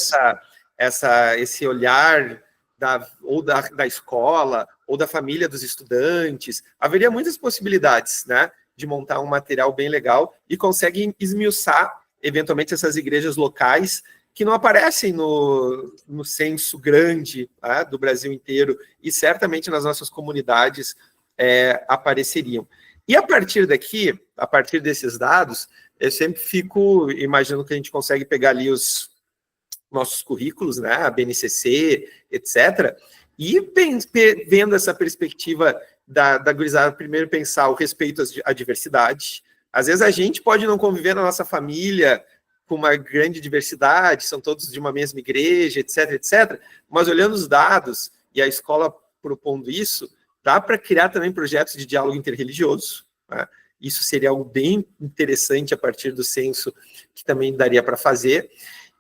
esse olhar da escola ou da família dos estudantes. Haveria muitas possibilidades, né? De montar um material bem legal e conseguem esmiuçar, eventualmente, essas igrejas locais que não aparecem no censo grande, tá, do Brasil inteiro, e certamente nas nossas comunidades apareceriam. E a partir daqui, a partir desses dados, eu sempre fico imaginando que a gente consegue pegar ali os nossos currículos, né, a BNCC, etc., e vendo essa perspectiva da gurizada, primeiro pensar o respeito à diversidade. Às vezes a gente pode não conviver na nossa família com uma grande diversidade, são todos de uma mesma igreja, etc., etc., mas olhando os dados e a escola propondo isso, dá para criar também projetos de diálogo interreligioso. Né? Isso seria algo bem interessante a partir do censo, que também daria para fazer.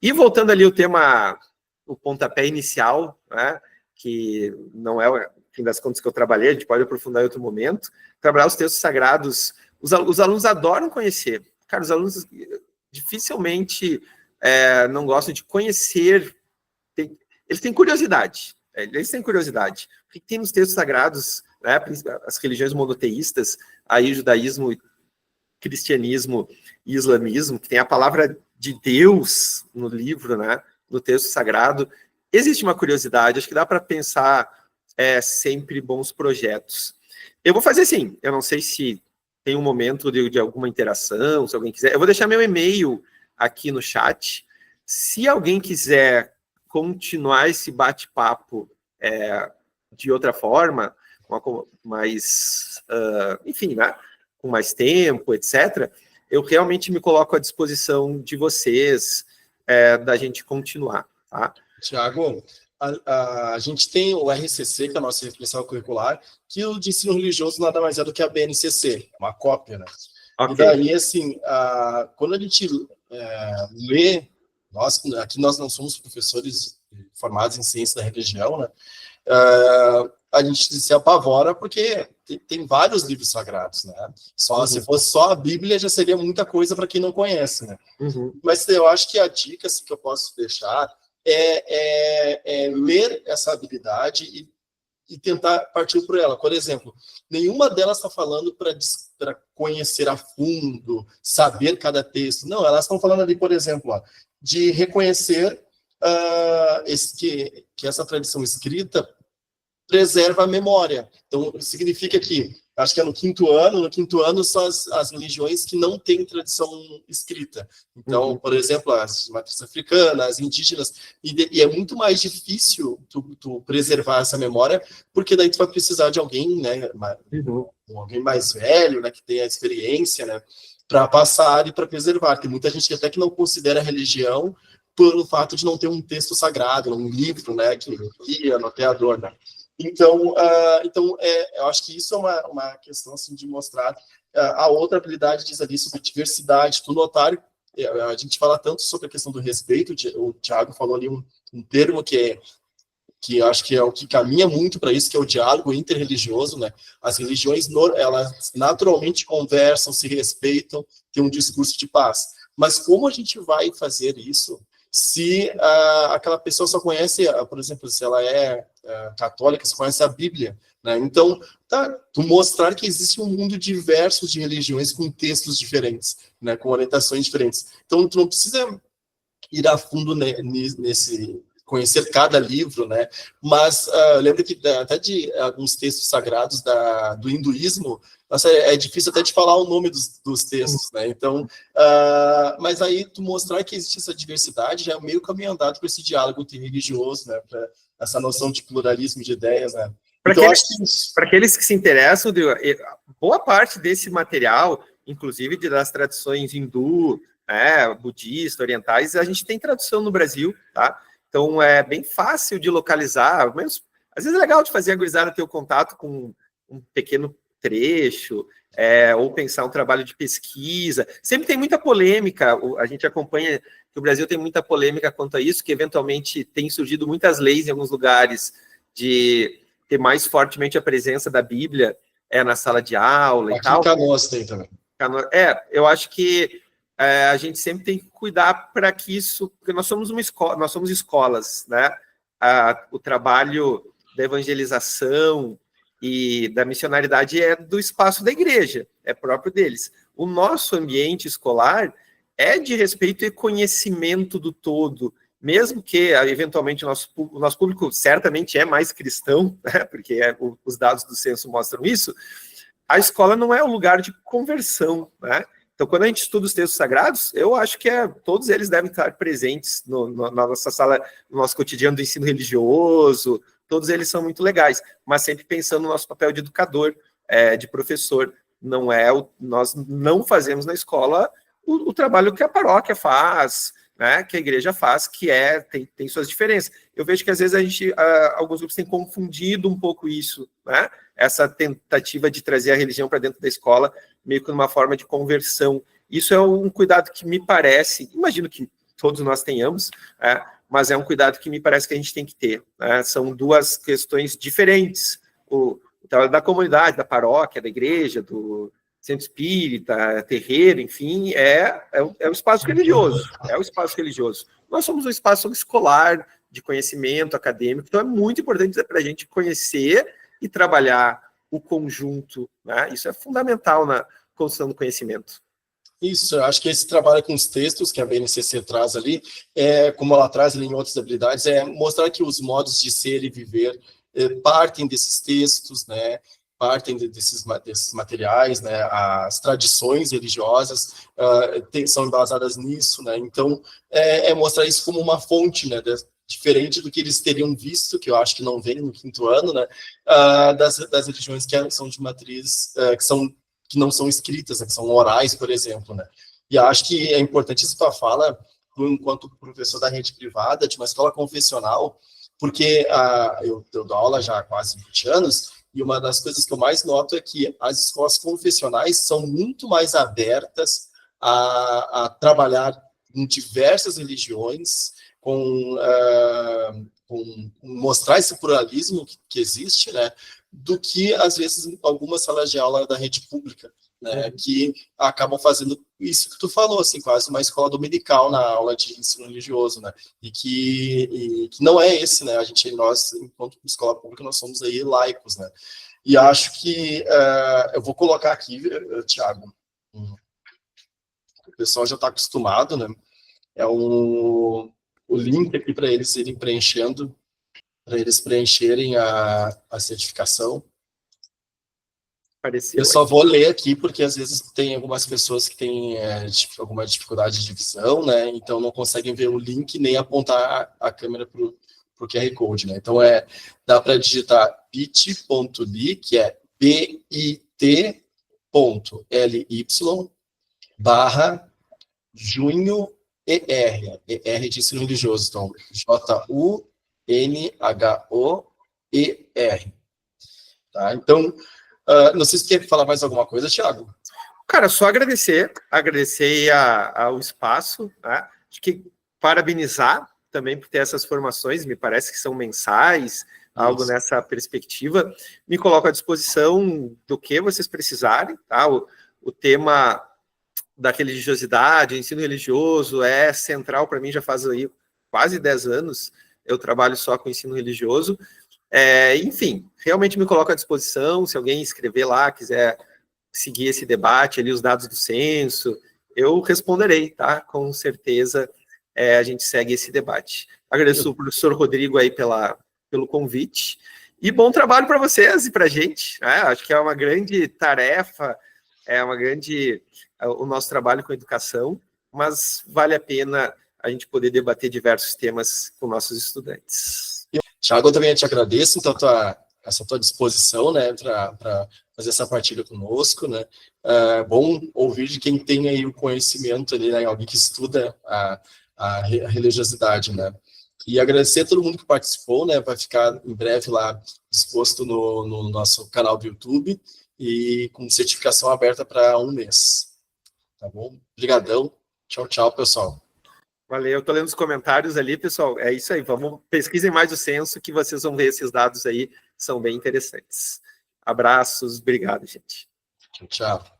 E voltando ali o pontapé inicial, né, que não é fim das contas que eu trabalhei, a gente pode aprofundar em outro momento, trabalhar os textos sagrados, os alunos adoram conhecer. Cara, os alunos dificilmente não gostam de conhecer, eles têm curiosidade, O que tem nos textos sagrados, né, as religiões monoteístas, aí judaísmo, cristianismo e islamismo, que tem a palavra de Deus no livro, né, no texto sagrado, existe uma curiosidade, acho que dá para pensar sempre bons projetos. Eu vou fazer assim, eu não sei se tem um momento de alguma interação, se alguém quiser, eu vou deixar meu e-mail aqui no chat. Se alguém quiser continuar esse bate-papo de outra forma, enfim, né, com mais tempo, etc., eu realmente me coloco à disposição de vocês, da gente continuar, tá? Tiago, a gente tem o RCC, que é a nossa referencial curricular, que o de ensino religioso nada mais é do que a BNCC, uma cópia, né? Okay. E daí, assim, quando a gente lê, aqui nós não somos professores formados em ciência da religião, né? A gente se apavora porque tem vários livros sagrados, né? Se fosse só a Bíblia, já seria muita coisa para quem não conhece, né? Mas eu acho que a dica assim, que eu posso deixar é ler essa habilidade e tentar partir por ela. Por exemplo, nenhuma delas está falando para conhecer a fundo, saber cada texto. Não, elas estão falando ali, por exemplo, de reconhecer que essa tradição escrita preserva a memória. Então, significa que, acho que é no quinto ano são as religiões que não têm tradição escrita. Então, por exemplo, as de matriz africana, as indígenas, e é muito mais difícil tu preservar essa memória, porque daí tu vai precisar de alguém, né, alguém mais velho, né, que tenha experiência, né, para passar e para preservar. Tem muita gente até que não considera a religião pelo fato de não ter um texto sagrado, um livro, né, que guia no teador, né. Então, eu acho que isso é uma questão assim, de mostrar. A outra habilidade diz ali sobre diversidade. Tu notar, a gente fala tanto sobre a questão do respeito, o Tiago falou ali um termo que eu acho que é o que caminha muito para isso, que é o diálogo interreligioso, né? As religiões, elas naturalmente conversam, se respeitam, têm um discurso de paz. Mas como a gente vai fazer isso se aquela pessoa só conhece, por exemplo, se ela é católica, só conhece a Bíblia, né? Então, tu mostrar que existe um mundo diverso de religiões com textos diferentes, né? Com orientações diferentes. Então, tu não precisa ir a fundo nesse conhecer cada livro, né? Mas lembra que até de alguns textos sagrados do hinduísmo, nossa, é difícil até de falar o nome dos textos, né? Então, mas aí tu mostrar que existe essa diversidade já é meio caminho andado para esse diálogo interreligioso, né? Para essa noção de pluralismo de ideias, né? Então, para aqueles que se interessam, boa parte desse material, inclusive das tradições hindu, budista, orientais, a gente tem tradução no Brasil, tá? Então, é bem fácil de localizar, menos, às vezes é legal de fazer a gurizada ter o contato com um pequeno trecho, ou pensar um trabalho de pesquisa. Sempre tem muita polêmica, a gente acompanha que o Brasil tem muita polêmica quanto a isso, que eventualmente tem surgido muitas leis em alguns lugares de ter mais fortemente a presença da Bíblia na sala de aula e tal. Aqui em Canoas tem também. Eu acho que a gente sempre tem que cuidar para que isso, porque nós somos uma escola, nós somos escolas, né? O trabalho da evangelização e da missionariedade é do espaço da igreja, é próprio deles. O nosso ambiente escolar é de respeito e conhecimento do todo, mesmo que, eventualmente, o nosso público certamente é mais cristão, né? Porque os dados do censo mostram isso, a escola não é um lugar de conversão, né? Então, quando a gente estuda os textos sagrados, eu acho que todos eles devem estar presentes na nossa sala, no nosso cotidiano do ensino religioso, todos eles são muito legais, mas sempre pensando no nosso papel de educador, de professor. Nós não fazemos na escola o trabalho que a paróquia faz, né, que a igreja faz, que tem suas diferenças. Eu vejo que às vezes alguns grupos têm confundido um pouco isso, né? Essa tentativa de trazer a religião para dentro da escola, meio que numa forma de conversão. Isso é um cuidado que me parece, imagino que todos nós tenhamos, mas é um cuidado que me parece que a gente tem que ter, né? São duas questões diferentes. O trabalho da comunidade, da paróquia, da igreja, do centro espírita, terreiro, enfim, é o espaço religioso, é o espaço religioso. Nós somos um espaço escolar, de conhecimento acadêmico, então é muito importante para a gente conhecer e trabalhar o conjunto, né? Isso é fundamental na construção do conhecimento. Isso, eu acho que esse trabalho com os textos, que a BNCC traz ali, como ela traz ali em outras habilidades, é mostrar que os modos de ser e viver partem desses textos, né? Partem desses materiais, né? As tradições religiosas são embasadas nisso, né? Então, mostrar isso como uma fonte, né? Diferente do que eles teriam visto, que eu acho que não vem no quinto ano, né? Das religiões que são de matriz, que não são escritas, né? Que são orais, por exemplo, né? E acho que é importante isso para a fala, enquanto professor da rede privada, de uma escola confessional, porque eu dou aula já há quase 20 anos, e uma das coisas que eu mais noto é que as escolas confessionais são muito mais abertas a trabalhar em diversas religiões, com mostrar esse pluralismo que existe, né, do que, às vezes, algumas salas de aula da rede pública, né, que acabam fazendo isso que tu falou, assim, quase uma escola dominical na aula de ensino religioso, né, e que não é esse, né, nós, enquanto escola pública, nós somos aí laicos, né, e acho que, eu vou colocar aqui, Tiago, o pessoal já está acostumado, né, o o link aqui para eles irem preenchendo, para eles preencherem a certificação. Apareceu Eu só aqui. vou ler aqui, porque às vezes tem algumas pessoas que têm alguma dificuldade de visão, né? Então não conseguem ver o link nem apontar a câmera para o QR Code, né? Então dá para digitar bit.ly, que é bit.ly /junho ER, ER de ensino religioso, então JUNHOER. Tá? Então, não sei se quer falar mais alguma coisa, Thiago. Cara, só agradecer ao espaço, né? Acho que parabenizar também por ter essas formações, me parece que são mensais, algo nessa perspectiva. Me coloco à disposição do que vocês precisarem, tá? O tema da religiosidade, ensino religioso é central para mim, já faz aí quase 10 anos, eu trabalho só com ensino religioso. Enfim, realmente me coloco à disposição, se alguém escrever lá, quiser seguir esse debate, ali os dados do censo, eu responderei, tá? Com certeza a gente segue esse debate. Agradeço ao professor Rodrigo aí pelo convite, e bom trabalho para vocês e para a gente, né? Acho que é uma grande tarefa, o nosso trabalho com educação, mas vale a pena a gente poder debater diversos temas com nossos estudantes. Thiago, eu também te agradeço, então, essa tua disposição, né, para fazer essa partilha conosco, né? É bom ouvir de quem tem aí o conhecimento ali, né, alguém que estuda a religiosidade, né? E agradecer a todo mundo que participou, né? Vai ficar em breve lá exposto no nosso canal do YouTube e com certificação aberta para 1 mês. Tá bom? Obrigadão. Tchau, tchau, pessoal. Valeu, eu estou lendo os comentários ali, pessoal. É isso aí, pesquisem mais o censo que vocês vão ver esses dados aí, são bem interessantes. Abraços, obrigado, gente. Tchau, tchau.